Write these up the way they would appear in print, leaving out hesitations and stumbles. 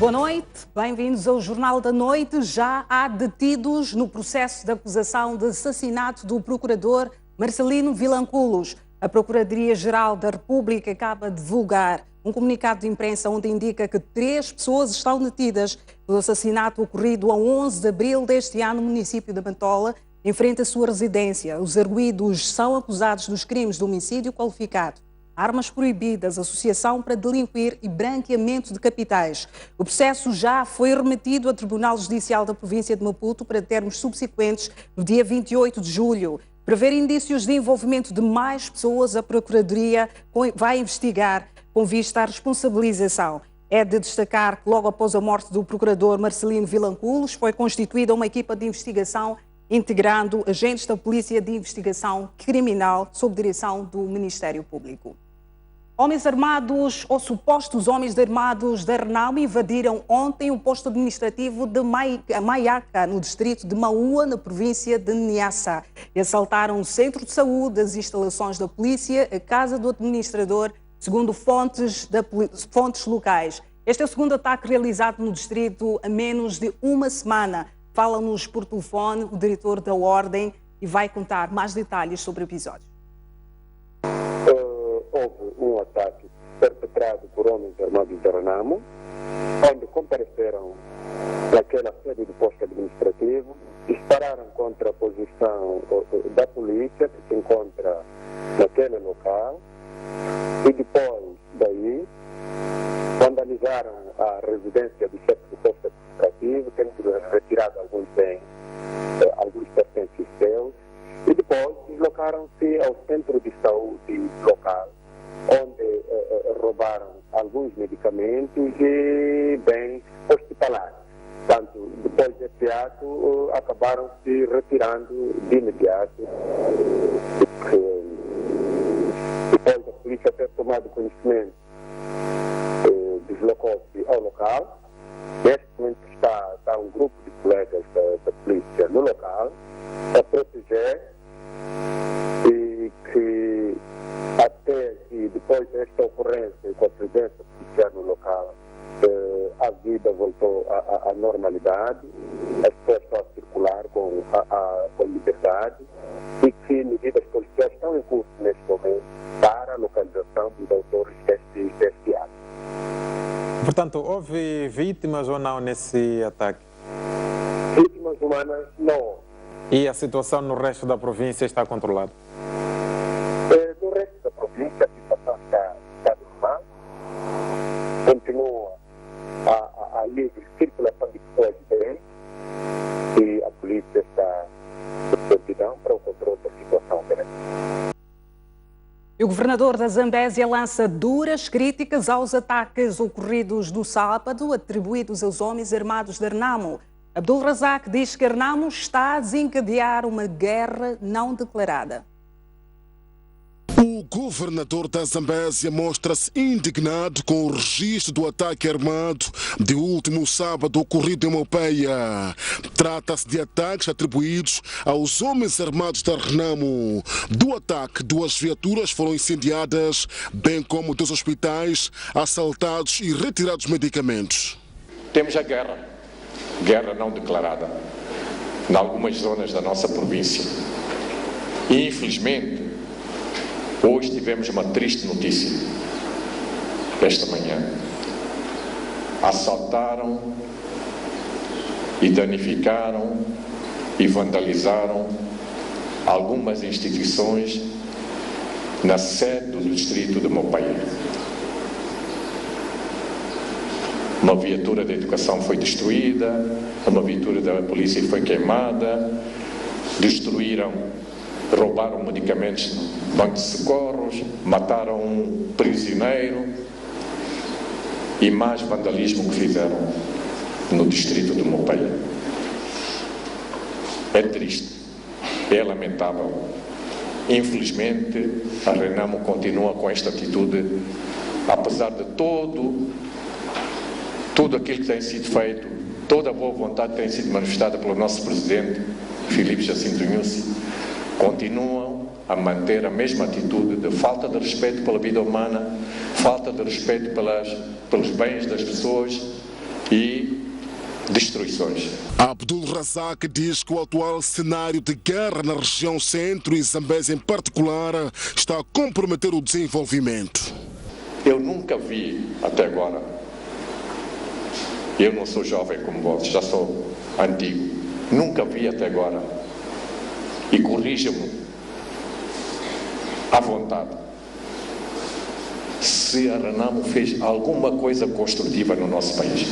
Boa noite, bem-vindos ao Jornal da Noite. Já há detidos no processo de acusação de assassinato do procurador Marcelino Vilanculos. A Procuradoria-Geral da República acaba de divulgar um comunicado de imprensa onde indica que 3 pessoas estão detidas pelo assassinato ocorrido a 11 de abril deste ano no município de Mantola, em frente à sua residência. Os arguidos são acusados dos crimes de homicídio qualificado, armas proibidas, associação para delinquir e branqueamento de capitais. O processo já foi remetido ao Tribunal Judicial da Província de Maputo para termos subsequentes no dia 28 de julho. Para ver indícios de envolvimento de mais pessoas, a Procuradoria vai investigar com vista à responsabilização. É de destacar que logo após a morte do procurador Marcelino Vilanculos foi constituída uma equipa de investigação integrando agentes da Polícia de Investigação Criminal sob direção do Ministério Público. Homens armados ou supostos homens armados da Renamo invadiram ontem o posto administrativo de Maiaca, no distrito de Maua, na província de Niassa, e assaltaram o centro de saúde, as instalações da polícia, a casa do administrador, segundo fontes locais. Este é o segundo ataque realizado no distrito a menos de uma semana. Fala-nos por telefone o diretor da Ordem e vai contar mais detalhes sobre o episódio. Houve um ataque perpetrado por homens armados da Renamo, onde compareceram naquela sede do posto administrativo, dispararam contra a posição da polícia que se encontra naquele local e depois daí vandalizaram a residência do chefe do posto administrativo, tendo retirado alguns bens, alguns pertences seus, e depois deslocaram-se ao centro de saúde local, onde roubaram alguns medicamentos e bens hospitalares. Portanto, depois desse ato, acabaram se retirando de imediato. Depois a polícia ter tomado conhecimento, deslocou-se ao local. Neste momento está um grupo de colegas da polícia no local a proteger e que até que depois desta ocorrência com a presença policial no local, a vida voltou à normalidade, as pessoas estão a circular com liberdade e que medidas policiais estão em curso neste momento para a localização dos autores deste ato. Portanto, houve vítimas ou não nesse ataque? Vítimas humanas não. E a situação no resto da província está controlada? No resto da província a situação está normal. Continua a livre circulação de pessoas de bem e a polícia está em prontidão para o controle da situação. E o governador da Zambésia lança duras críticas aos ataques ocorridos no sábado, atribuídos aos homens armados da Renamo. Abdul Razak diz que a Renamo está a desencadear uma guerra não declarada. O governador da Zambésia mostra-se indignado com o registro do ataque armado de último sábado ocorrido em Mopeia. Trata-se de ataques atribuídos aos homens armados da Renamo. Do ataque, 2 viaturas foram incendiadas, bem como 2 hospitais assaltados e retirados medicamentos. Temos a guerra não declarada, em algumas zonas da nossa província. E, infelizmente, hoje tivemos uma triste notícia. Esta manhã, assaltaram e danificaram e vandalizaram algumas instituições na sede do distrito de Mopeia. Uma viatura da educação foi destruída, uma viatura da polícia foi queimada, roubaram medicamentos no banco de socorros, mataram um prisioneiro e mais vandalismo que fizeram no distrito de Mopeia. É triste, é lamentável. Infelizmente, a Renamo continua com esta atitude, apesar de tudo aquilo que tem sido feito, toda a boa vontade que tem sido manifestada pelo nosso presidente, Filipe Jacinto Nyusi, continuam a manter a mesma atitude de falta de respeito pela vida humana, falta de respeito pelos bens das pessoas, e destruições. Abdul Razak diz que o atual cenário de guerra na região centro e Zambésia em particular está a comprometer o desenvolvimento. Eu nunca vi até agora, eu não sou jovem como vós, já sou antigo, nunca vi até agora, e corrijam-me à vontade, se a Renamo fez alguma coisa construtiva no nosso país.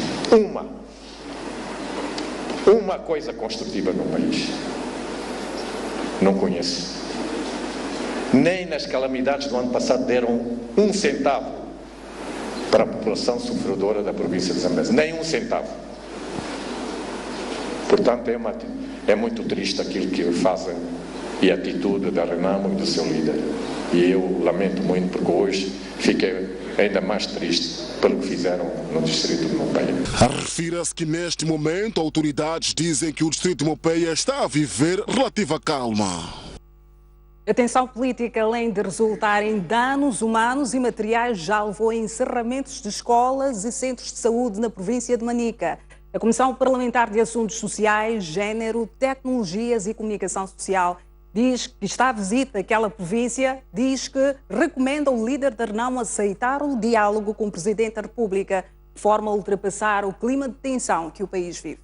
Uma coisa construtiva no país. Não conheço. Nem nas calamidades do ano passado deram 1 centavo para a população sofredora da província de Zambésia. Nem 1 centavo. Portanto, é muito triste aquilo que fazem e a atitude da Renamo e do seu líder. E eu lamento muito porque hoje fiquei ainda mais triste pelo que fizeram no distrito de Mopeia. Refira-se que neste momento autoridades dizem que o distrito de Mopeia está a viver relativa calma. A tensão política, além de resultar em danos humanos e materiais, já levou a encerramentos de escolas e centros de saúde na província de Manica. A Comissão Parlamentar de Assuntos Sociais, Género, Tecnologias e Comunicação Social diz que está à visita daquela província, diz que recomenda ao líder da Renamo aceitar o diálogo com o Presidente da República, de forma a ultrapassar o clima de tensão que o país vive.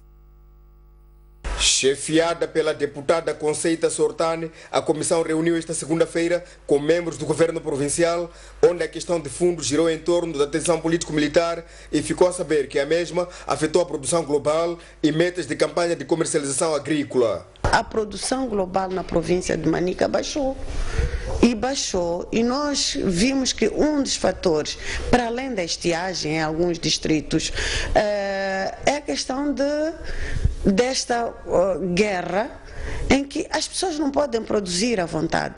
Chefiada pela deputada Conceita Sortane, a comissão reuniu esta segunda-feira com membros do governo provincial, onde a questão de fundos girou em torno da tensão político-militar e ficou a saber que a mesma afetou a produção global e metas de campanha de comercialização agrícola. A produção global na província de Manica baixou, e nós vimos que um dos fatores, para além da estiagem em alguns distritos, é a questão desta guerra em que as pessoas não podem produzir à vontade,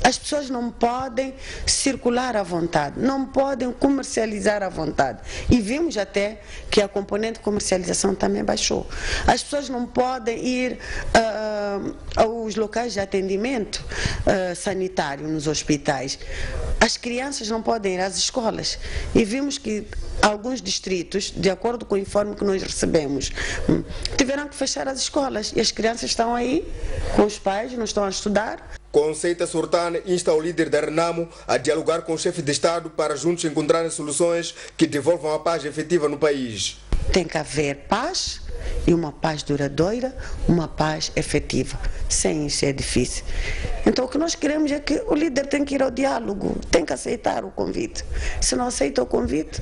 as pessoas não podem circular à vontade, não podem comercializar à vontade. E vimos até que a componente de comercialização também baixou. As pessoas não podem ir aos locais de atendimento sanitário nos hospitais. As crianças não podem ir às escolas. E vimos que alguns distritos, de acordo com o informe que nós recebemos, tiveram que fechar as escolas e as crianças estão aí com os pais, não estão a estudar. Conceita Sortane insta o líder da Renamo a dialogar com o chefe de Estado para juntos encontrarem soluções que devolvam a paz efetiva no país. Tem que haver paz e uma paz duradoura, uma paz efetiva. Sem isso é difícil. Então o que nós queremos é que o líder tem que ir ao diálogo, tem que aceitar o convite. Se não aceita o convite,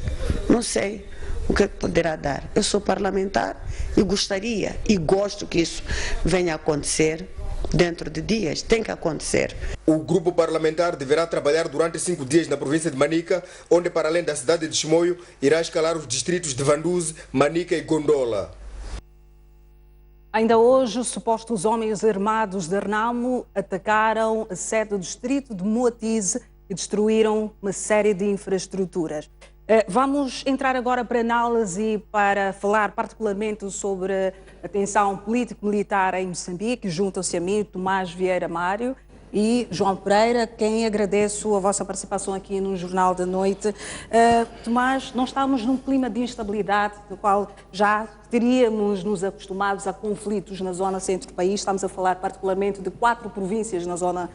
não sei o que poderá dar. Eu sou parlamentar e gostaria e gosto que isso venha a acontecer dentro de dias, tem que acontecer. O grupo parlamentar deverá trabalhar durante 5 dias na província de Manica, onde para além da cidade de Chimoio, irá escalar os distritos de Vanduze, Manica e Gondola. Ainda hoje, os supostos homens armados da Renamo atacaram a sede do distrito de Moatize e destruíram uma série de infraestruturas. Vamos entrar agora para análise e para falar particularmente sobre a tensão político-militar em Moçambique. Juntam-se a mim Tomás Vieira Mário e João Pereira, quem agradeço a vossa participação aqui no Jornal da Noite. Tomás, nós estamos num clima de instabilidade, do qual já teríamos nos acostumados a conflitos na zona centro do país. Estamos a falar particularmente de 4 províncias na zona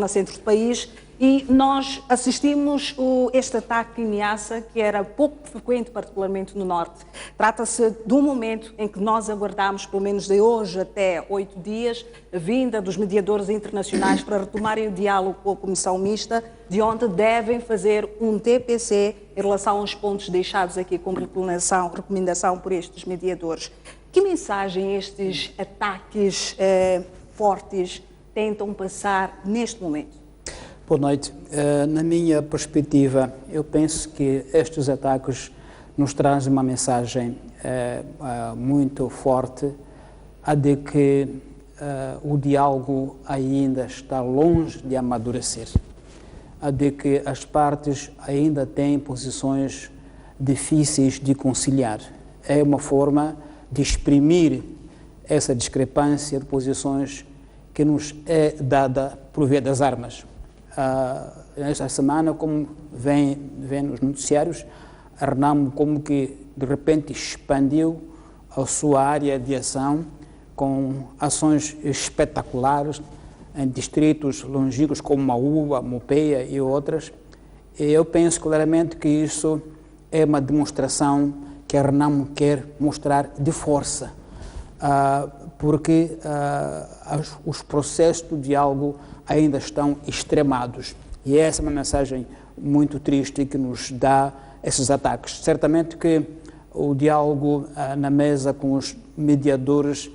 centro do país, e nós assistimos este ataque em Niassa, que era pouco frequente, particularmente no norte. Trata-se de um momento em que nós aguardamos, pelo menos de hoje até 8 dias, a vinda dos mediadores internacionais para retomarem o diálogo com a Comissão Mista, de onde devem fazer um TPC em relação aos pontos deixados aqui como recomendação por estes mediadores. Que mensagem estes ataques fortes tentam passar neste momento? Boa noite. Na minha perspectiva, eu penso que estes ataques nos trazem uma mensagem muito forte, a de que o diálogo ainda está longe de amadurecer, a de que as partes ainda têm posições difíceis de conciliar. É uma forma de exprimir essa discrepância de posições que nos é dada por via das armas. Esta semana, como vem nos noticiários, a Renamo como que de repente expandiu a sua área de ação com ações espetaculares em distritos longínquos como Maúba, Mopeia e outras. E eu penso claramente que isso é uma demonstração que a Renamo quer mostrar de força, porque os processos do diálogo ainda estão extremados. E essa é uma mensagem muito triste que nos dá esses ataques. Certamente que o diálogo na mesa com os mediadores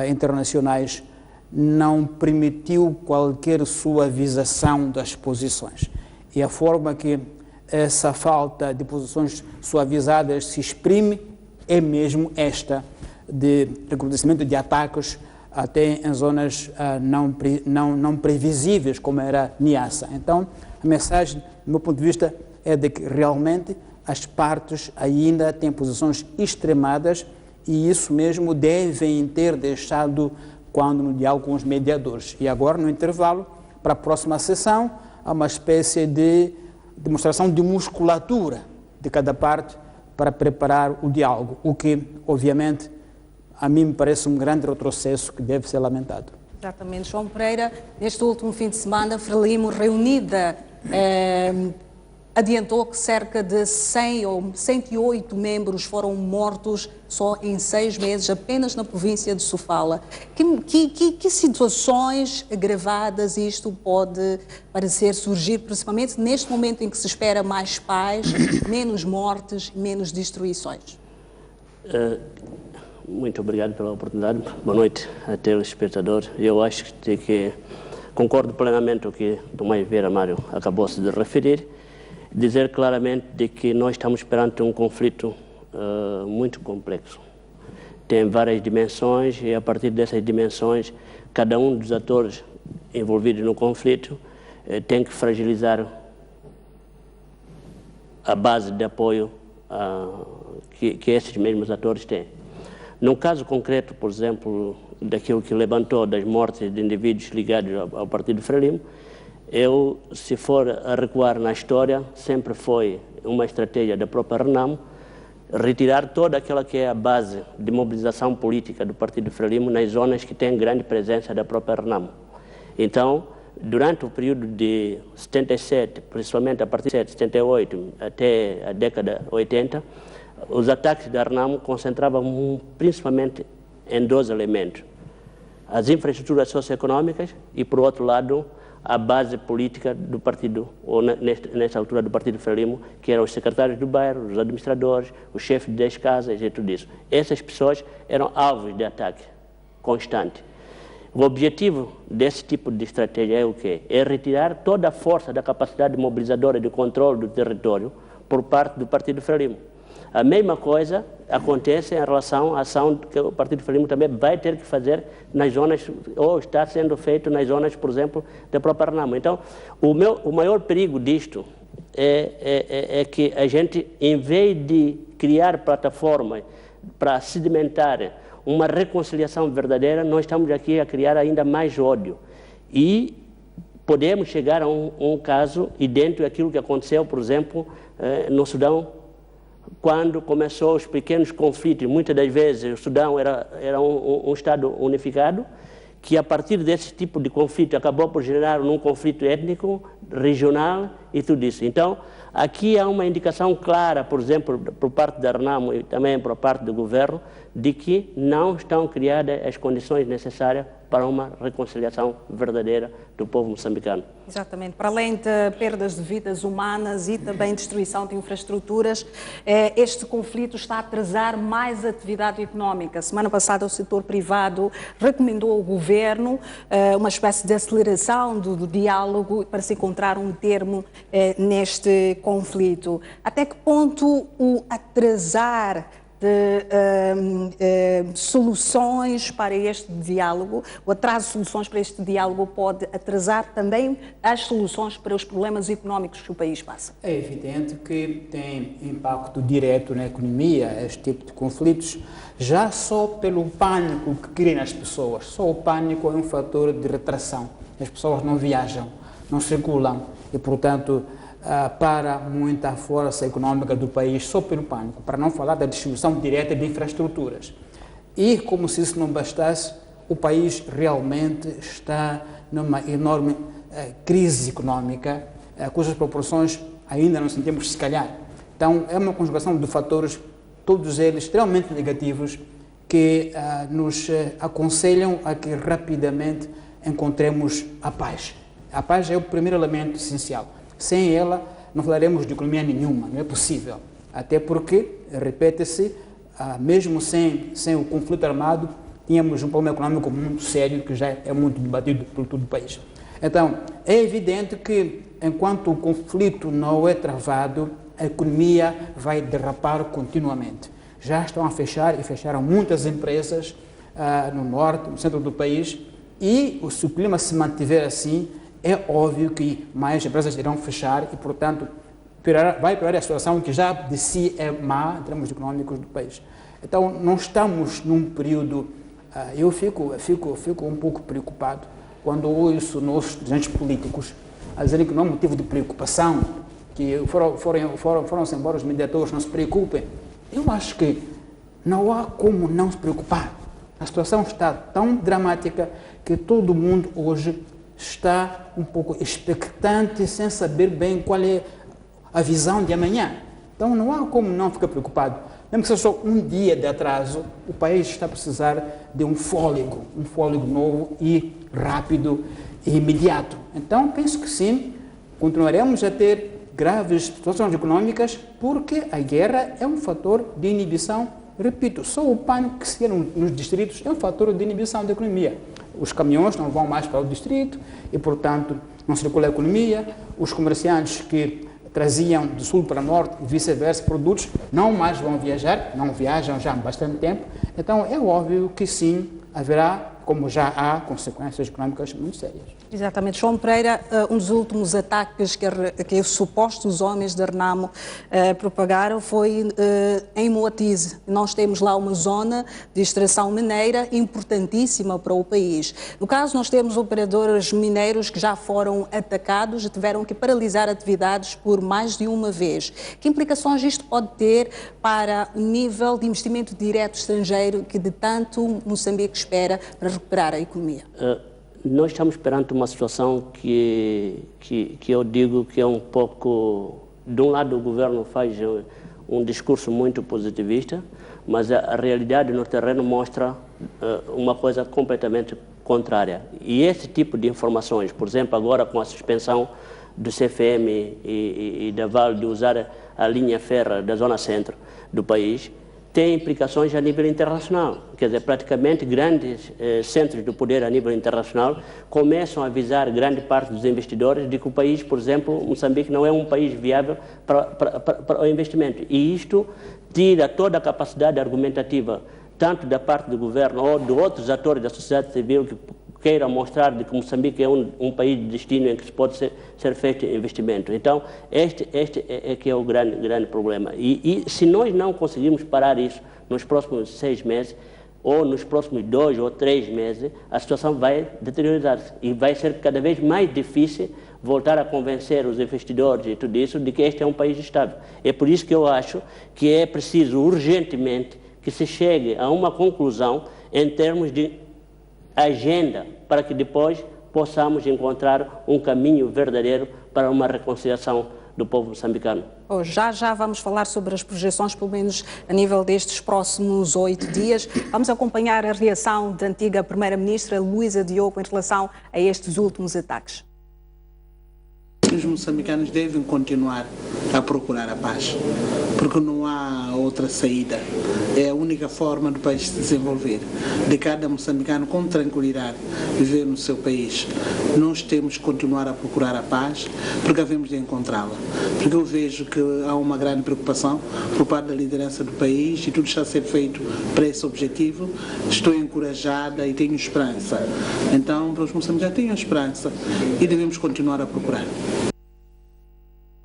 internacionais não permitiu qualquer suavização das posições. E a forma que essa falta de posições suavizadas se exprime é mesmo esta, de recrudescimento de ataques até em zonas não previsíveis, como era Niassa. Então, a mensagem, do meu ponto de vista, é de que realmente as partes ainda têm posições extremadas e isso mesmo devem ter deixado quando no diálogo com os mediadores. E agora, no intervalo, para a próxima sessão, há uma espécie de demonstração de musculatura de cada parte para preparar o diálogo, o que, obviamente, a mim me parece um grande retrocesso que deve ser lamentado. Exatamente. João Pereira, neste último fim de semana, Frelimo reunida adiantou que cerca de 100 ou 108 membros foram mortos só em 6 meses, apenas na província de Sofala. Que situações agravadas isto pode parecer surgir, principalmente neste momento em que se espera mais paz, menos mortes, menos destruições? Muito obrigado pela oportunidade. Boa noite a telespectador. Eu acho que concordo plenamente com o que Tomás Vieira Mário acabou-se de referir. Dizer claramente de que nós estamos perante um conflito muito complexo. Tem várias dimensões e, a partir dessas dimensões, cada um dos atores envolvidos no conflito tem que fragilizar a base de apoio que esses mesmos atores têm. No caso concreto, por exemplo, daquilo que levantou das mortes de indivíduos ligados ao Partido Frelimo, se for a recuar na história, sempre foi uma estratégia da própria Renamo retirar toda aquela que é a base de mobilização política do Partido Frelimo nas zonas que têm grande presença da própria Renamo. Então, durante o período de 77, principalmente a partir de 78 até a década 80, os ataques da Renamo concentravam principalmente em 2 elementos: as infraestruturas socioeconômicas e, por outro lado, a base política do partido, ou nessa altura do Partido Frelimo, que eram os secretários do bairro, os administradores, os chefes de 10 casas e tudo isso. Essas pessoas eram alvos de ataque constante. O objetivo desse tipo de estratégia é o quê? É retirar toda a força da capacidade mobilizadora de controle do território por parte do Partido Frelimo. A mesma coisa acontece em relação à ação que o Partido Frelimo também vai ter que fazer nas zonas, ou está sendo feito nas zonas, por exemplo, da própria Renamo. Então, o maior perigo disto é que a gente, em vez de criar plataformas para sedimentar uma reconciliação verdadeira, nós estamos aqui a criar ainda mais ódio. E podemos chegar a um caso idêntico àquilo que aconteceu, por exemplo, no Sudão, quando começou os pequenos conflitos. Muitas das vezes o Sudão era um Estado unificado, que a partir desse tipo de conflito acabou por gerar um conflito étnico, regional e tudo isso. Então, aqui há uma indicação clara, por exemplo, por parte da Renamo e também por parte do governo, de que não estão criadas as condições necessárias para uma reconciliação verdadeira do povo moçambicano. Exatamente. Para além de perdas de vidas humanas e também destruição de infraestruturas, este conflito está a atrasar mais a atividade económica. Semana passada o setor privado recomendou ao governo uma espécie de aceleração do diálogo para se encontrar um termo neste conflito. Até que ponto o atrasar de soluções para este diálogo, o atraso de soluções para este diálogo pode atrasar também as soluções para os problemas económicos que o país passa? É evidente que tem impacto direto na economia este tipo de conflitos, já só pelo pânico que cria nas pessoas. Só o pânico é um fator de retração. As pessoas não viajam, não circulam e, portanto, para muita força econômica do país só pelo pânico, para não falar da distribuição direta de infraestruturas. E, como se isso não bastasse, o país realmente está numa enorme crise econômica, cujas proporções ainda não sentimos, se calhar. Então, é uma conjugação de fatores, todos eles extremamente negativos, que nos aconselham a que rapidamente encontremos a paz. A paz é o primeiro elemento essencial. Sem ela, não falaremos de economia nenhuma, não é possível. Até porque, repete-se, mesmo sem o conflito armado, tínhamos um problema econômico muito sério, que já é muito debatido por todo o país. Então, é evidente que, enquanto o conflito não é travado, a economia vai derrapar continuamente. Já estão a fechar, e fecharam muitas empresas no norte, no centro do país, e se o clima se mantiver assim, é óbvio que mais empresas irão fechar e, portanto, vai piorar a situação que já de si é má em termos econômicos do país. Então, não estamos num período... eu fico um pouco preocupado quando ouço nossos dirigentes políticos a dizerem que não é motivo de preocupação, que foram-se embora os mediadores, não se preocupem. Eu acho que não há como não se preocupar. A situação está tão dramática que todo mundo hoje está um pouco expectante, sem saber bem qual é a visão de amanhã. Então não há como não ficar preocupado. Mesmo que seja só um dia de atraso, o país está a precisar de um fôlego novo e rápido e imediato. Então penso que sim, continuaremos a ter graves situações econômicas, porque a guerra é um fator de inibição. Repito, só o pânico que se quer nos distritos é um fator de inibição da economia. Os caminhões não vão mais para o distrito e, portanto, não circula a economia. Os comerciantes que traziam do sul para norte e vice-versa produtos não mais vão viajar, não viajam já há bastante tempo. Então, é óbvio que sim, haverá, como já há, consequências econômicas muito sérias. Exatamente. João Pereira, um dos últimos ataques que os supostos homens da Renamo propagaram foi em Moatize. Nós temos lá uma zona de extração mineira importantíssima para o país. No caso, nós temos operadores mineiros que já foram atacados e tiveram que paralisar atividades por mais de uma vez. Que implicações isto pode ter para o nível de investimento direto estrangeiro que de tanto Moçambique espera para recuperar a economia? Nós estamos perante uma situação que eu digo que é um pouco... De um lado, o governo faz um discurso muito positivista, mas a realidade no terreno mostra uma coisa completamente contrária. E esse tipo de informações, por exemplo, agora com a suspensão do CFM e da Vale de usar a linha férrea da zona centro do país, tem implicações a nível internacional. Quer dizer, praticamente grandes centros do poder a nível internacional começam a avisar grande parte dos investidores de que o país, por exemplo, Moçambique não é um país viável para o investimento. E isto tira toda a capacidade argumentativa, tanto da parte do governo ou de outros atores da sociedade civil que queiram mostrar de que Moçambique é um país de destino em que se pode ser feito investimento. Então, este é que é o grande problema. E se nós não conseguirmos parar isso nos próximos 6 meses, ou nos próximos 2 ou 3 meses, a situação vai deteriorar-se e vai ser cada vez mais difícil voltar a convencer os investidores e tudo isso de que este é um país estável. É por isso que eu acho que é preciso urgentemente que se chegue a uma conclusão em termos de agenda, para que depois possamos encontrar um caminho verdadeiro para uma reconciliação do povo moçambicano. Já vamos falar sobre as projeções, pelo menos a nível destes próximos 8 dias. Vamos acompanhar a reação da antiga Primeira-Ministra Luísa Diogo em relação a estes últimos ataques. Os moçambicanos devem continuar a procurar a paz, porque não há outra saída. É a única forma do país se desenvolver, de cada moçambicano com tranquilidade viver no seu país. Nós temos que continuar a procurar a paz, porque havemos de encontrá-la. Porque eu vejo que há uma grande preocupação por parte da liderança do país e tudo está a ser feito para esse objetivo. Estou encorajada e tenho esperança. Então, para os moçambicanos, tenham esperança e devemos continuar a procurar.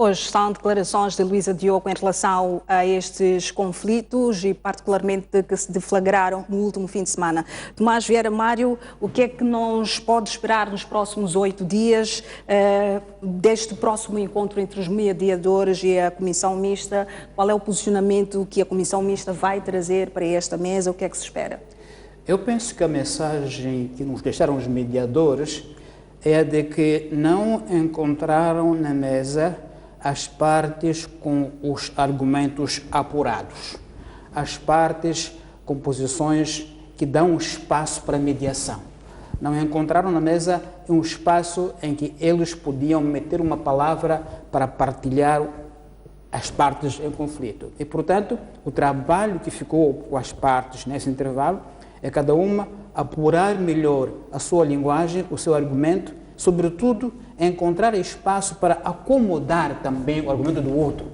Hoje são declarações de Luísa Diogo em relação a estes conflitos e particularmente que se deflagraram no último fim de semana. Tomás Vieira Mário, o que é que nos pode esperar nos próximos 8 dias deste próximo encontro entre os mediadores e a Comissão Mista? Qual é o posicionamento que a Comissão Mista vai trazer para esta mesa? O que é que se espera? Eu penso que a mensagem que nos deixaram os mediadores é a de que não encontraram na mesa as partes com os argumentos apurados, as partes com posições que dão espaço para mediação. Não encontraram na mesa um espaço em que eles podiam meter uma palavra para partilhar as partes em conflito. E, portanto, o trabalho que ficou com as partes nesse intervalo é cada uma apurar melhor a sua linguagem, o seu argumento, sobretudo encontrar espaço para acomodar também o argumento do outro,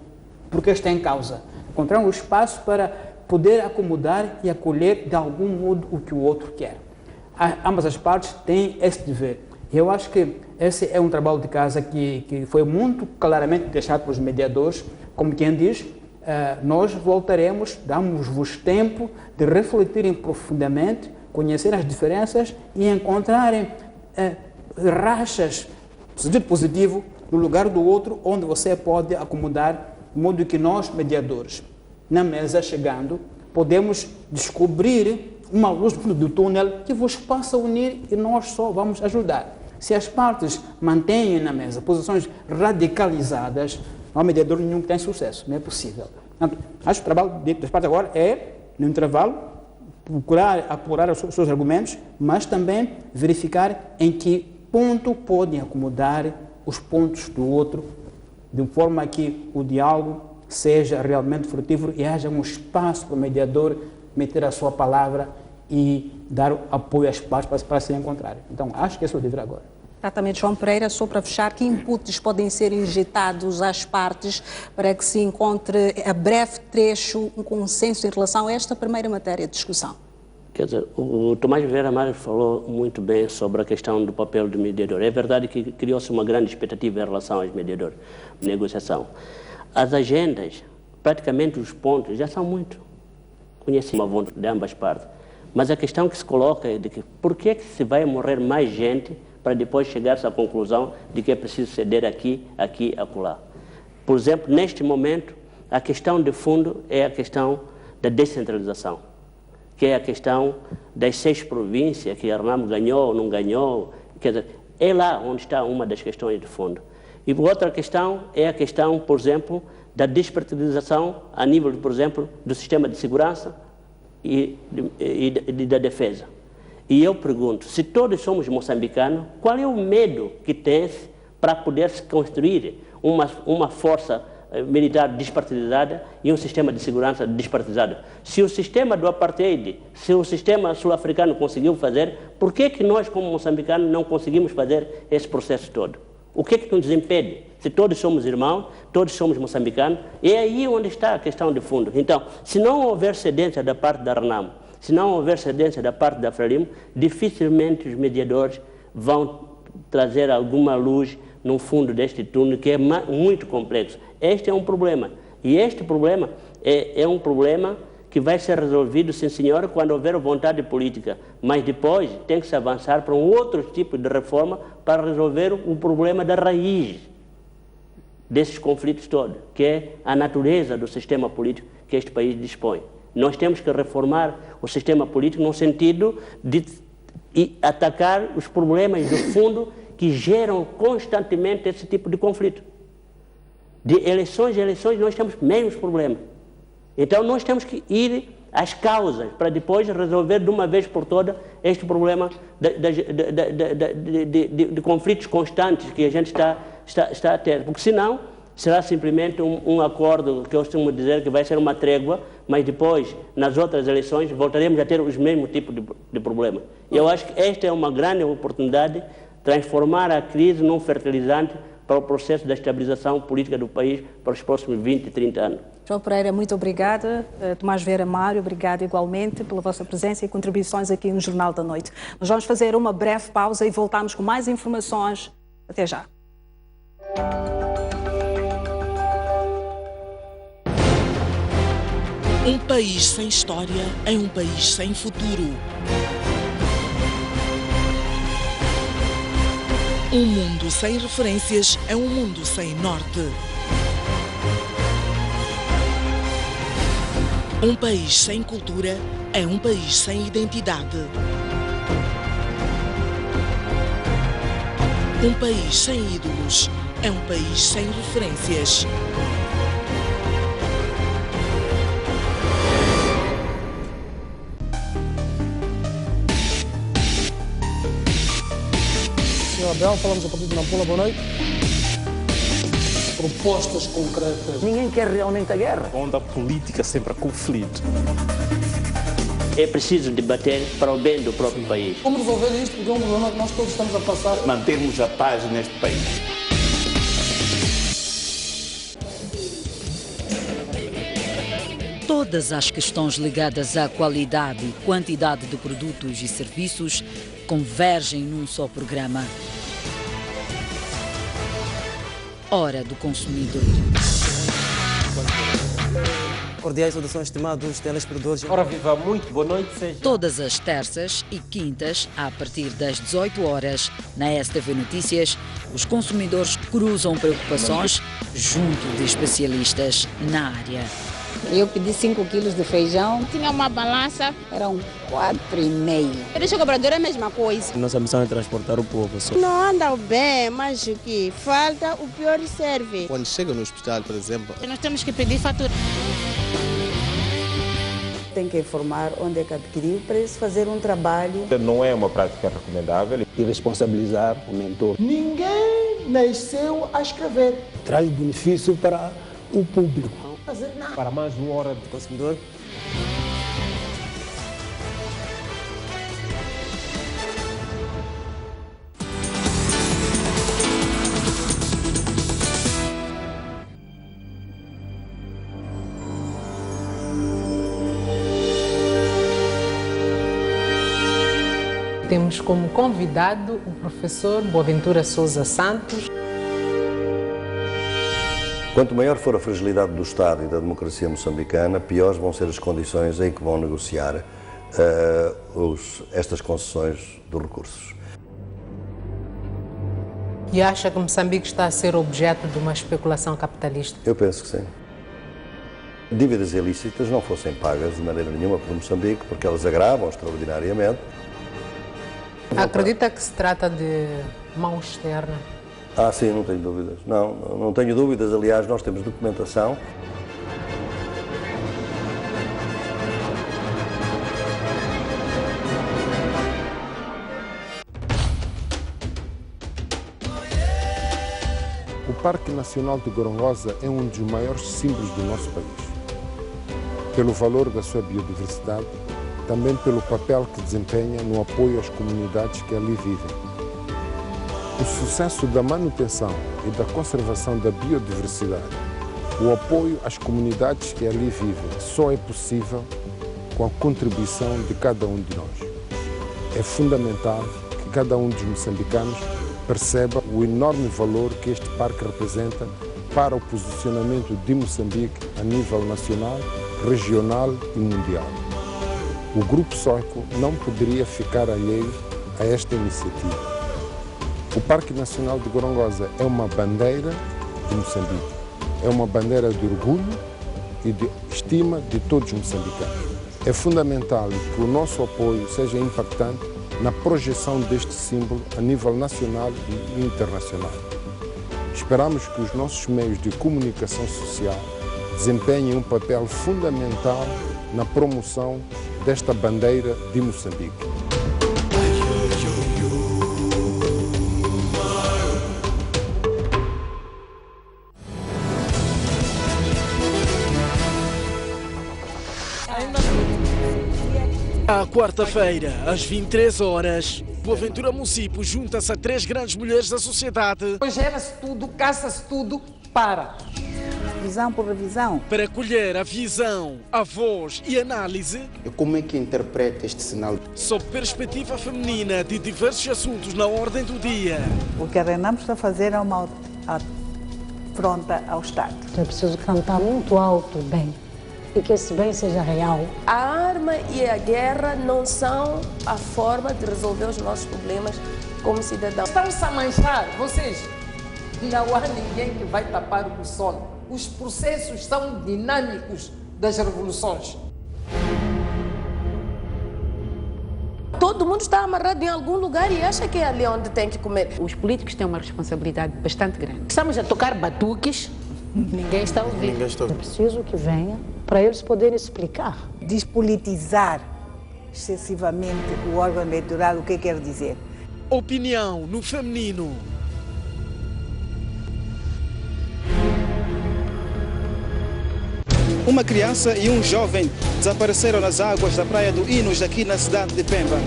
porque está em causa. Encontrar um espaço para poder acomodar e acolher de algum modo o que o outro quer. Ambas as partes têm esse dever. Eu acho que esse é um trabalho de casa que foi muito claramente deixado pelos mediadores, como quem diz, nós voltaremos, damos-vos tempo de refletirem profundamente, conhecer as diferenças e encontrarem rachas, no sentido positivo, no lugar do outro, onde você pode acomodar, de modo que nós, mediadores, na mesa chegando, podemos descobrir uma luz no fundo do túnel que vos possa unir e nós só vamos ajudar. Se as partes mantêm na mesa posições radicalizadas, não há mediador nenhum que tenha sucesso, não é possível. Portanto, acho que o trabalho das partes agora é, no intervalo, procurar apurar os seus argumentos, mas também verificar em que ponto podem acomodar os pontos do outro, de forma que o diálogo seja realmente frutífero e haja um espaço para o mediador meter a sua palavra e dar apoio às partes para se encontrarem. Então, acho que esse é o dever agora. Exatamente, João Pereira, só para fechar, que inputs podem ser injetados às partes para que se encontre a breve trecho um consenso em relação a esta primeira matéria de discussão? Quer dizer, o Tomás Vieira Mário falou muito bem sobre a questão do papel do mediador. É verdade que criou-se uma grande expectativa em relação aos mediadores de negociação. As agendas, praticamente os pontos, já são muito conhecidos de ambas partes. Mas a questão que se coloca é de que por que se vai morrer mais gente para depois chegar-se à conclusão de que é preciso ceder aqui, acolá. Por exemplo, neste momento, a questão de fundo é a questão da descentralização, que é a questão das 6 províncias, que a RENAMO ganhou ou não ganhou. Quer dizer, é lá onde está uma das questões de fundo. E outra questão é a questão, por exemplo, da despartidização a nível, por exemplo, do sistema de segurança e da defesa. E eu pergunto, se todos somos moçambicanos, qual é o medo que tem-se para poder se construir uma força militar despartidizada e um sistema de segurança despartidizado? Se o sistema do apartheid, se o sistema sul-africano conseguiu fazer, por que nós, como moçambicanos, não conseguimos fazer esse processo todo? O que nos impede? Se todos somos irmãos, todos somos moçambicanos, é aí onde está a questão de fundo. Então, se não houver cedência da parte da RENAMO, se não houver cedência da parte da FRELIMO, dificilmente os mediadores vão trazer alguma luz no fundo deste túnel, que é muito complexo. Este é um problema. E este problema é um problema que vai ser resolvido, sim senhor, quando houver vontade política. Mas depois tem que se avançar para um outro tipo de reforma para resolver o problema da raiz desses conflitos todos, que é a natureza do sistema político que este país dispõe. Nós temos que reformar o sistema político no sentido de atacar os problemas do fundo que geram constantemente esse tipo de conflito. De eleições em eleições nós temos mesmos problemas. Então nós temos que ir às causas para depois resolver de uma vez por todas este problema de conflitos constantes que a gente está a ter. Porque senão será simplesmente um acordo que eu costumo dizer que vai ser uma trégua, mas depois, nas outras eleições, voltaremos a ter os mesmos tipos de problemas. E eu acho que esta é uma grande oportunidade de transformar a crise num fertilizante para o processo da estabilização política do país para os próximos 20 e 30 anos. João Pereira, muito obrigada. Tomás Vieira Mário, obrigado igualmente pela vossa presença e contribuições aqui no Jornal da Noite. Nós vamos fazer uma breve pausa e voltamos com mais informações. Até já. Um país sem história é um país sem futuro. Um mundo sem referências é um mundo sem norte. Um país sem cultura é um país sem identidade. Um país sem ídolos é um país sem referências. Senhor Abel, falamos a partir de Nampula, boa noite. Propostas concretas. Ninguém quer realmente a guerra. Onde a política sempre há conflito. É preciso debater para o bem do próprio país. Como resolver isto? Porque é um problema que nós todos estamos a passar. Mantermos a paz neste país. Todas as questões ligadas à qualidade e quantidade de produtos e serviços convergem num só programa. Hora do consumidor. Cordiais saudações, estimados telespectadores. Ora viva, muito boa noite. Todas as terças e quintas, a partir das 18 horas, na STV Notícias, os consumidores cruzam preocupações junto de especialistas na área. Eu pedi 5 quilos de feijão. Tinha uma balança. Eram 4,5. Deixa o cobrador é a mesma coisa. Nossa missão é transportar o povo. Não andam bem, mas o que falta, o pior serve. Quando chega no hospital, por exemplo... Nós temos que pedir fatura. Tem que informar onde é que adquiriu para eles fazer um trabalho. Não é uma prática recomendável. E responsabilizar o mentor. Ninguém nasceu a escrever. Traz benefício para o público. Para mais uma hora de consumidor. Temos como convidado o professor Boaventura Sousa Santos. Quanto maior for a fragilidade do Estado e da democracia moçambicana, piores vão ser as condições em que vão negociar estas concessões de recursos. E acha que Moçambique está a ser objeto de uma especulação capitalista? Eu penso que sim. Dívidas ilícitas não fossem pagas de maneira nenhuma por Moçambique, porque elas agravam extraordinariamente. Acredita que se trata de mão externa? Ah, sim, não tenho dúvidas. Não tenho dúvidas. Aliás, nós temos documentação. O Parque Nacional de Gorongosa é um dos maiores símbolos do nosso país. Pelo valor da sua biodiversidade, também pelo papel que desempenha no apoio às comunidades que ali vivem. O sucesso da manutenção e da conservação da biodiversidade, o apoio às comunidades que ali vivem, só é possível com a contribuição de cada um de nós. É fundamental que cada um dos moçambicanos perceba o enorme valor que este parque representa para o posicionamento de Moçambique a nível nacional, regional e mundial. O Grupo Soico não poderia ficar alheio a esta iniciativa. O Parque Nacional de Gorongosa é uma bandeira de Moçambique, é uma bandeira de orgulho e de estima de todos os moçambicanos. É fundamental que o nosso apoio seja impactante na projeção deste símbolo a nível nacional e internacional. Esperamos que os nossos meios de comunicação social desempenhem um papel fundamental na promoção desta bandeira de Moçambique. À quarta-feira, às 23 horas, Boaventura Município junta-se a 3 grandes mulheres da sociedade. Gera-se tudo, caça-se tudo, para. Revisão por revisão. Para colher a visão, a voz e análise. E como é que interpreta este sinal? Sob perspectiva feminina de diversos assuntos na ordem do dia. O que a Renamo está a fazer é uma afronta ao Estado. É preciso cantar muito alto, bem. e que esse bem seja real. A arma e a guerra não são a forma de resolver os nossos problemas como cidadãos. Estão-se a manchar, vocês. Não há ninguém que vai tapar o sol. Os processos são dinâmicos das revoluções. Todo mundo está amarrado em algum lugar e acha que é ali onde tem que comer. Os políticos têm uma responsabilidade bastante grande. Estamos a tocar batuques. Ninguém está ouvindo. É preciso que venha para eles poderem explicar. Despolitizar excessivamente o órgão eleitoral, o que quer dizer? Opinião no feminino. Uma criança e um jovem desapareceram nas águas da Praia do Inos, aqui na cidade de Pemba.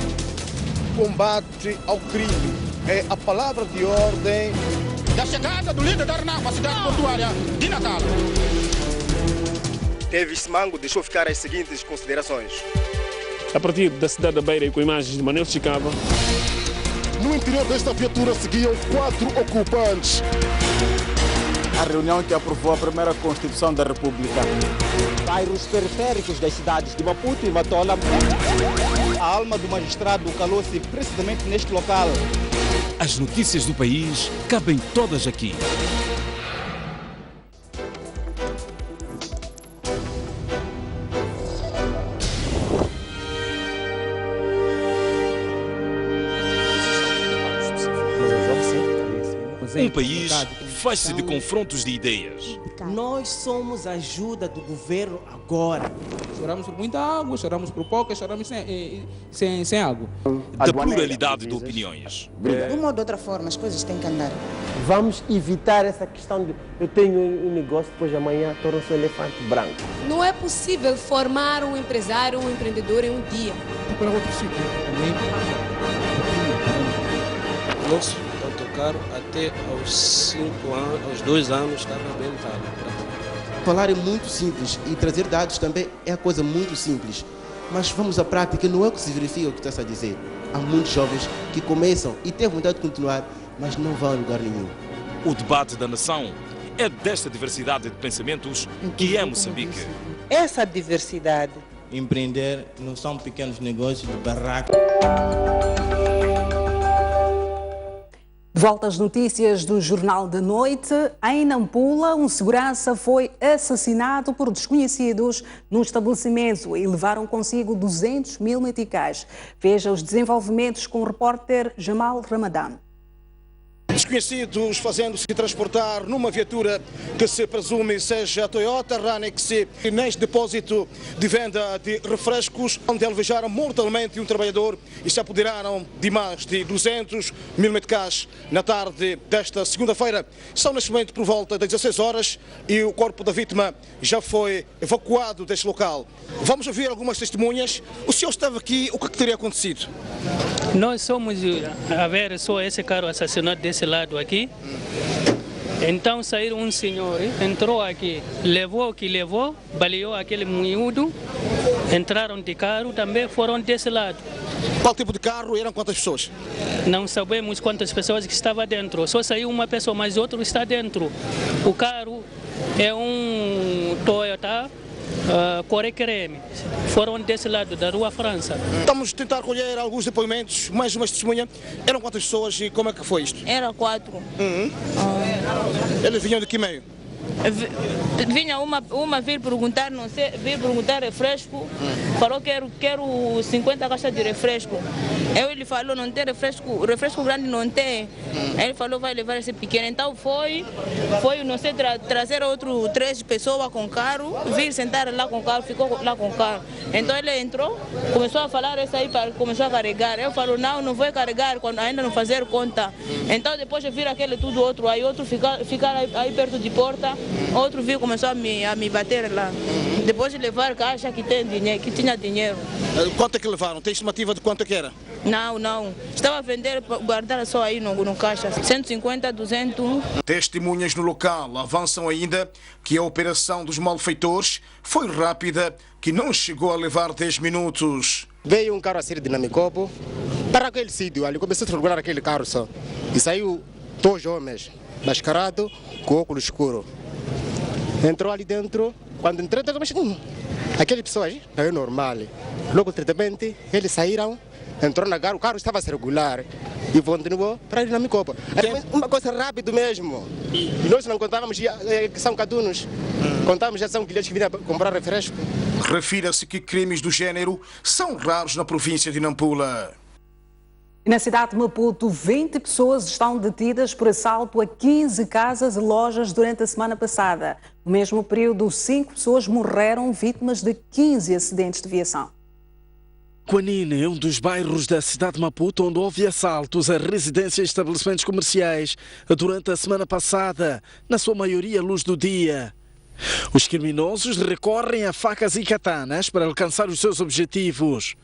Combate ao crime é a palavra de ordem da chegada do líder da RENAP à cidade portuária de Natal. Davis Mango deixou ficar as seguintes considerações. A partir da cidade da Beira e com imagens de Manuel Chicava. No interior desta viatura seguiam 4 ocupantes. A reunião que aprovou a primeira Constituição da República. Bairros periféricos das cidades de Maputo e Matola. A alma do magistrado calou-se precisamente neste local. As notícias do país cabem todas aqui. Um país faz-se de confrontos de ideias. Nós somos a ajuda do governo agora. Choramos por muita água, choramos por pouca, choramos sem água. Da pluralidade de opiniões. De uma ou de outra forma, as coisas têm que andar. Vamos evitar essa questão de eu tenho um negócio, depois amanhã torna-se um elefante branco. Não é possível formar um empresário, um empreendedor em um dia. Para outro sítio também. Nosso autocarro até aos 5 anos, aos 2 anos estava bem caro. Falar é muito simples e trazer dados também é a coisa muito simples. Mas vamos à prática, não é o que se verifica o que está a dizer. Há muitos jovens que começam e têm vontade de continuar, mas não vão a lugar nenhum. O debate da nação é desta diversidade de pensamentos que é Moçambique. Essa diversidade. Empreender não são pequenos negócios de barraco. Volta às notícias do Jornal da Noite. Em Nampula, um segurança foi assassinado por desconhecidos num estabelecimento e levaram consigo 200 mil meticais. Veja os desenvolvimentos com o repórter Jamal Ramadan. Desconhecidos fazendo-se transportar numa viatura que se presume seja a Toyota Ranex neste depósito de venda de refrescos, onde alvejaram mortalmente um trabalhador e se apoderaram de mais de 200 mil meticais na tarde desta segunda-feira. São neste momento por volta das 16 horas e o corpo da vítima já foi evacuado deste local. Vamos ouvir algumas testemunhas. O senhor estava aqui, o que teria acontecido? Nós somos a ver só esse carro assassinado desse lado aqui. Então saiu um senhor, entrou aqui, levou o que levou, baleou aquele miúdo, entraram de carro, também foram desse lado. Qual tipo de carro e eram quantas pessoas? Não sabemos quantas pessoas que estavam dentro, só saiu uma pessoa, mas outro está dentro. O carro é um Toyota Core Creme. Foram desse lado, da Rua França. Estamos a tentar colher alguns depoimentos, mais uma testemunha. Eram quantas pessoas e como é que foi isto? Era 4. Eles vinham de que meio? Vinha uma vir perguntar, não sei, vir perguntar refresco, falou que quero 50 caixas de refresco. Ele falou, não tem refresco grande não tem. Ele falou, vai levar esse pequeno. Então foi não sei, trazer 3 pessoas com carro, vir sentar lá com o carro, ficou lá com o carro. Então ele entrou, começou a falar, esse aí começou a carregar. Eu falo, não vou carregar, quando ainda não fazer conta. Então depois eu vi aquele tudo outro, aí outro ficar aí perto de porta. Outro viu, começou a me bater lá. Depois de levar caixa que tinha dinheiro. Quanto é que levaram? Tem estimativa de quanto é que era? Não. Estava a vender, guardar só aí no caixa. 150, 200. Testemunhas no local avançam ainda que a operação dos malfeitores foi rápida, que não chegou a levar 10 minutos. Veio um carro a ser dinamicopo para aquele sítio ali, começou a regular aquele carro só. E saiu 2 homens, mascarado, com óculos escuro. Entrou ali dentro, quando entrei, Aquelas pessoas não é normal. Logo, tratamento, eles saíram, entrou na carro, o carro estava circular e continuou para ir na minha copa. Uma coisa rápida mesmo. E nós não contávamos que são cadunos, contávamos já são clientes que vinham comprar refresco. Refira-se que crimes do género são raros na província de Nampula. Na cidade de Maputo, 20 pessoas estão detidas por assalto a 15 casas e lojas durante a semana passada. No mesmo período, 5 pessoas morreram vítimas de 15 acidentes de viação. Quanine é um dos bairros da cidade de Maputo onde houve assaltos a residências e estabelecimentos comerciais durante a semana passada, na sua maioria à luz do dia. Os criminosos recorrem a facas e katanas para alcançar os seus objetivos.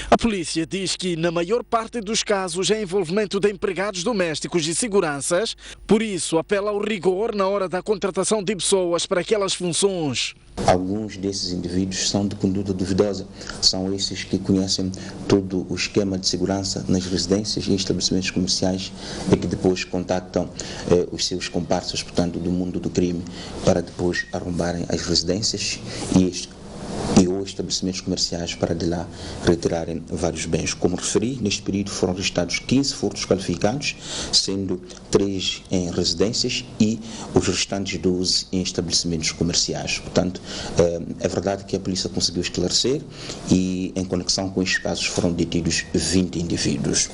A polícia diz que, na maior parte dos casos, é envolvimento de empregados domésticos e seguranças, por isso apela ao rigor na hora da contratação de pessoas para aquelas funções. Alguns desses indivíduos são de conduta duvidosa, são esses que conhecem todo o esquema de segurança nas residências e estabelecimentos comerciais e que depois contactam os seus comparsas, portanto, do mundo do crime, para depois arrombarem as residências ou estabelecimentos comerciais para de lá retirarem vários bens. Como referi, neste período foram registrados 15 furtos qualificados, sendo 3 em residências e os restantes 12 em estabelecimentos comerciais. Portanto, é verdade que a polícia conseguiu esclarecer e, em conexão com estes casos, foram detidos 20 indivíduos.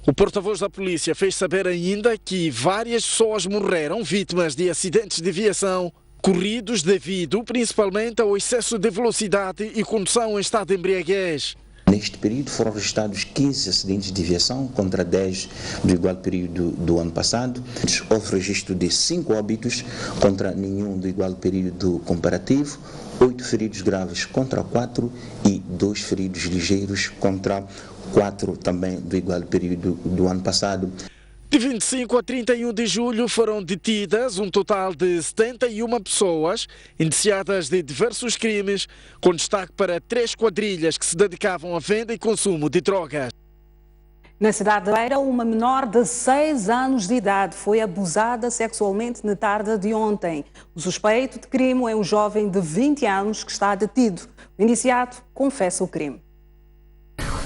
O porta-voz da polícia fez saber ainda que várias pessoas morreram vítimas de acidentes de viação corridos devido principalmente ao excesso de velocidade e condução em estado de embriaguez. Neste período foram registrados 15 acidentes de viação contra 10 do igual período do ano passado. Houve registro de 5 óbitos contra nenhum do igual período comparativo, 8 feridos graves contra 4 e 2 feridos ligeiros contra 4 também do igual período do ano passado. De 25 a 31 de julho foram detidas um total de 71 pessoas indiciadas de diversos crimes, com destaque para 3 quadrilhas que se dedicavam à venda e consumo de drogas. Na cidade de Beira, uma menor de 6 anos de idade foi abusada sexualmente na tarde de ontem. O suspeito de crime é um jovem de 20 anos que está detido. O indiciado confessa o crime.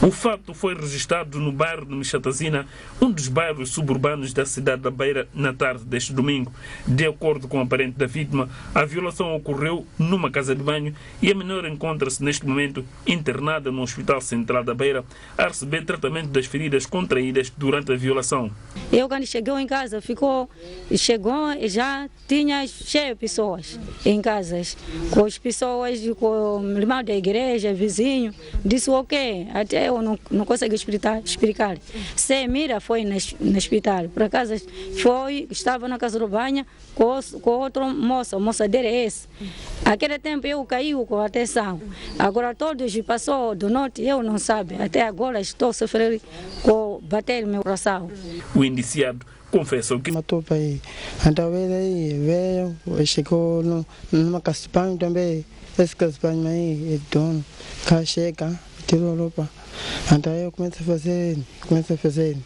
O fato foi registrado no bairro de Michatazina, um dos bairros suburbanos da cidade da Beira, na tarde deste domingo. De acordo com o parente da vítima, a violação ocorreu numa casa de banho e a menor encontra-se neste momento internada no Hospital Central da Beira a receber tratamento das feridas contraídas durante a violação. Eu, quando chegou em casa, chegou e já tinha cheio de pessoas em casas, com as pessoas, com o irmão da igreja, vizinho, disse o quê? Até eu não consigo explicar. Se Mira foi no hospital, por acaso estava na casa do banho com outra moça dele é esse. Aquele tempo eu caí com atenção. Agora todos passou do norte, eu não sabe. Até agora estou sofrendo com bater meu coração. O indiciado confessa que matou para aí. Então ele aí veio, chegou numa casa de banho também. Esse casa de banho aí, dono, cá chega, tirou a roupa. Então eu começo a fazer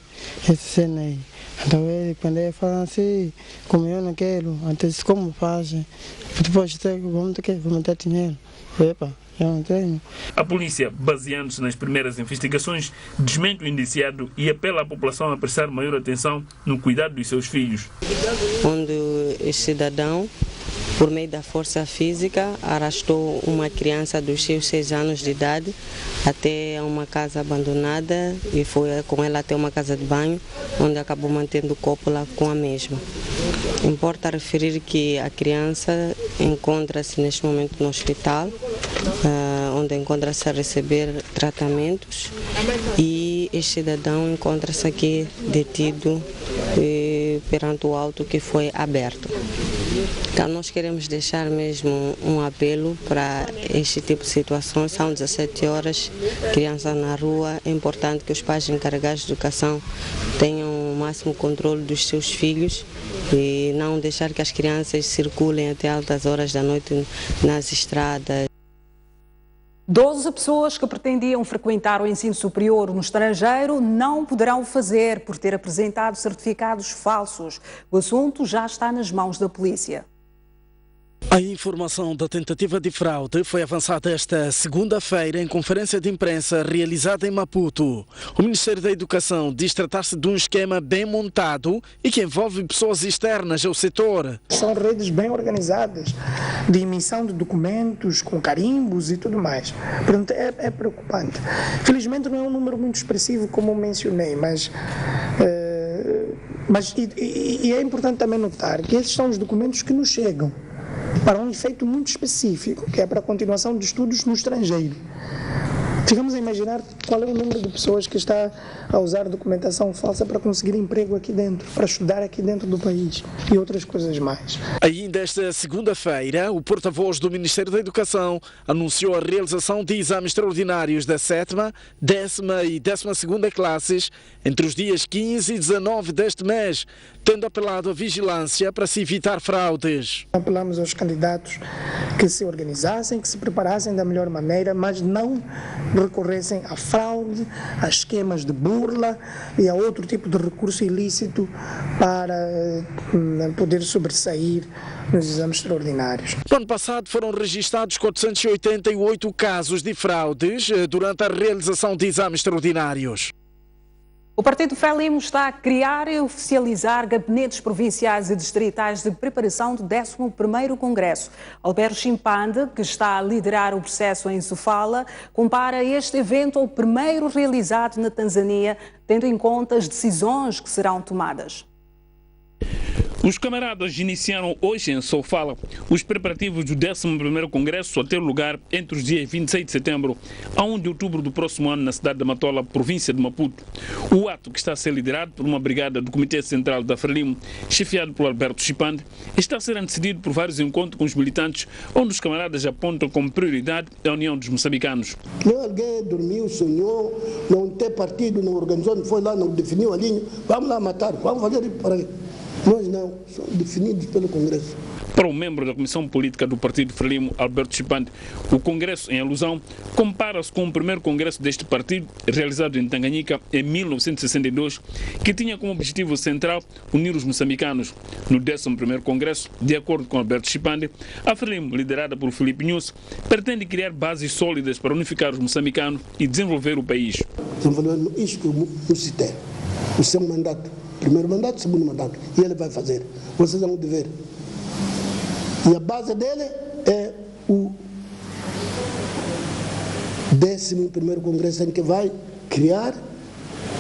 essa cena aí. Então ele, quando ele fala assim, como eu não quero, então disse, como faz? Depois vamos dar dinheiro. Epa, eu não tenho. A polícia, baseando-se nas primeiras investigações, desmente o indiciado e apela à população a prestar maior atenção no cuidado dos seus filhos. Onde o cidadão, por meio da força física, arrastou uma criança dos seus 6 anos de idade até uma casa abandonada e foi com ela até uma casa de banho, onde acabou mantendo cópula com a mesma. Importa referir que a criança encontra-se neste momento no hospital, onde encontra-se a receber tratamentos, e este cidadão encontra-se aqui detido perante o auto que foi aberto. Então nós queremos deixar mesmo um apelo para este tipo de situações. São 17 horas, crianças na rua. É importante que os pais encarregados de educação tenham o máximo controle dos seus filhos e não deixar que as crianças circulem até altas horas da noite nas estradas. 12 pessoas que pretendiam frequentar o ensino superior no estrangeiro não poderão fazer por ter apresentado certificados falsos. O assunto já está nas mãos da polícia. A informação da tentativa de fraude foi avançada esta segunda-feira em conferência de imprensa realizada em Maputo. O Ministério da Educação diz tratar-se de um esquema bem montado e que envolve pessoas externas ao setor. São redes bem organizadas de emissão de documentos com carimbos e tudo mais. Portanto, é preocupante. Felizmente não é um número muito expressivo como mencionei, mas é importante também notar que esses são os documentos que nos chegam para um efeito muito específico, que é para a continuação de estudos no estrangeiro. Ficamos a imaginar qual é o número de pessoas que está a usar documentação falsa para conseguir emprego aqui dentro, para estudar aqui dentro do país e outras coisas mais. Ainda esta segunda-feira, o porta-voz do Ministério da Educação anunciou a realização de exames extraordinários da 7ª, 10ª e 12ª classes entre os dias 15 e 19 deste mês, tendo apelado à vigilância para se evitar fraudes. Apelamos aos candidatos que se organizassem, que se preparassem da melhor maneira, mas não recorressem a fraude, a esquemas de burla e a outro tipo de recurso ilícito para poder sobressair nos exames extraordinários. No ano passado foram registrados 488 casos de fraudes durante a realização de exames extraordinários. O Partido Frelimo está a criar e oficializar gabinetes provinciais e distritais de preparação do 11º Congresso. Alberto Chimpande, que está a liderar o processo em Sofala, compara este evento ao primeiro realizado na Tanzânia, tendo em conta as decisões que serão tomadas. Os camaradas iniciaram hoje em Sofala os preparativos do 11º Congresso a ter lugar entre os dias 26 de setembro a 1 de outubro do próximo ano na cidade de Matola, província de Maputo. O ato, que está a ser liderado por uma brigada do Comitê Central da Frelimo, chefiado por Alberto Chimpande, está a ser antecedido por vários encontros com os militantes, onde os camaradas apontam como prioridade a união dos moçambicanos. Não, alguém dormiu, sonhou, não tem partido, não organizou, não foi lá, não definiu a linha, vamos lá matar, vamos fazer para... Nós não, somos definidos pelo Congresso. Para o membro da Comissão Política do Partido Frelimo, Alberto Chimpande, o Congresso, em alusão, compara-se com o primeiro Congresso deste partido, realizado em Tanganyika em 1962, que tinha como objetivo central unir os moçambicanos. No 11º Congresso, de acordo com Alberto Chimpande, a Frelimo, liderada por Filipe Nyusi, pretende criar bases sólidas para unificar os moçambicanos e desenvolver o país. Desenvolvendo isso que eu citei, o seu mandato. Primeiro mandato, segundo mandato. E ele vai fazer. Vocês vão ver. E a base dele é o 11º Congresso, em que vai criar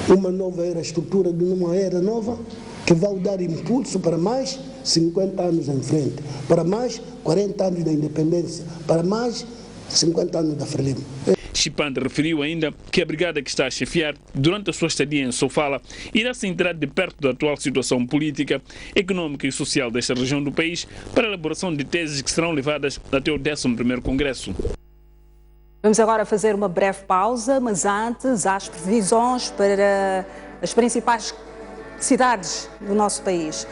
uma nova era, estrutura de uma era nova, que vai dar impulso para mais 50 anos em frente, para mais 40 anos da independência, para mais 50 anos da Frelimo. Chimpande referiu ainda que a brigada que está a chefiar, durante a sua estadia em Sofala, irá se entrar de perto da atual situação política, econômica e social desta região do país para a elaboração de teses que serão levadas até o 11º Congresso. Vamos agora fazer uma breve pausa, mas antes há as previsões para as principais cidades do nosso país.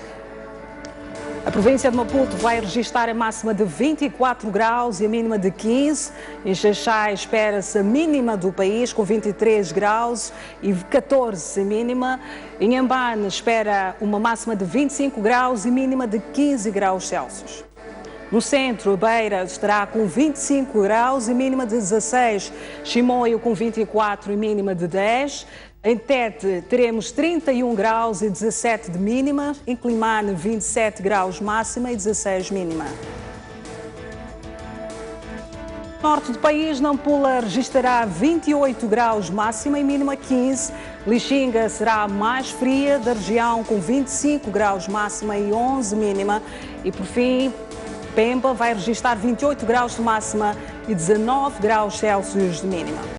A província de Maputo vai registrar a máxima de 24 graus e a mínima de 15. Em Xaixai espera-se a mínima do país, com 23 graus e 14 a mínima. Em Inhambane espera uma máxima de 25 graus e mínima de 15 graus Celsius. No centro, a Beira estará com 25 graus e mínima de 16. Chimoio com 24 e mínima de 10. Em Tete teremos 31 graus e 17 de mínima, em Climane 27 graus máxima e 16 mínima. Norte do país, Nampula registrará 28 graus máxima e mínima 15. Lixinga será a mais fria da região com 25 graus máxima e 11 mínima. E por fim, Pemba vai registrar 28 graus de máxima e 19 graus Celsius de mínima.